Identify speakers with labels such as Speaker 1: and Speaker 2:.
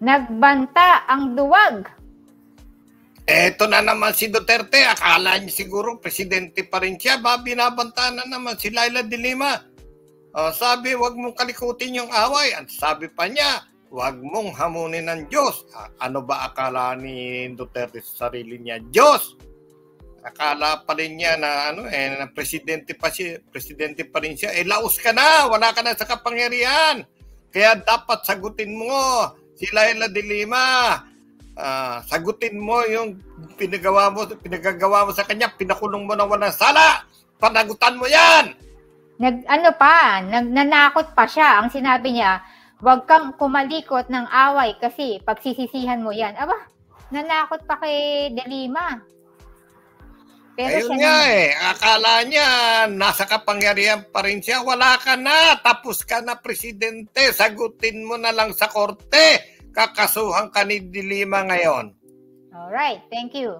Speaker 1: Nagbanta ang duwag.
Speaker 2: Eto na naman si Duterte, akala niya siguro presidente pa rin siya, binabanta na naman si Leila de Lima. Sabi, wag mong kalikutin yung away. At sabi pa niya, wag mong hamunin ng Diyos. Ano ba akala ni Duterte sa sarili niya? Diyos! Akala pa rin niya na na presidente pa rin siya. Laos ka na, wala ka na sa kapangyarihan. Kaya dapat sagutin mo si Leila de Lima. Sagutin mo yung pinagagawa mo sa kanya, pinakulong mo na walang sala. Panagutan mo 'yan.
Speaker 1: Nanakot pa siya. Ang sinabi niya, wag kang kumalikot ng away kasi pagsisisihan mo 'yan. Aba, nanakot pa kay De Lima.
Speaker 2: Pero ayun nga akala niya nasa kapangyarihan pa rin siya. Wala ka na, tapos ka na presidente. Sagutin mo na lang sa korte. Kakasuhan ka ni De Lima ngayon.
Speaker 1: Alright, thank you.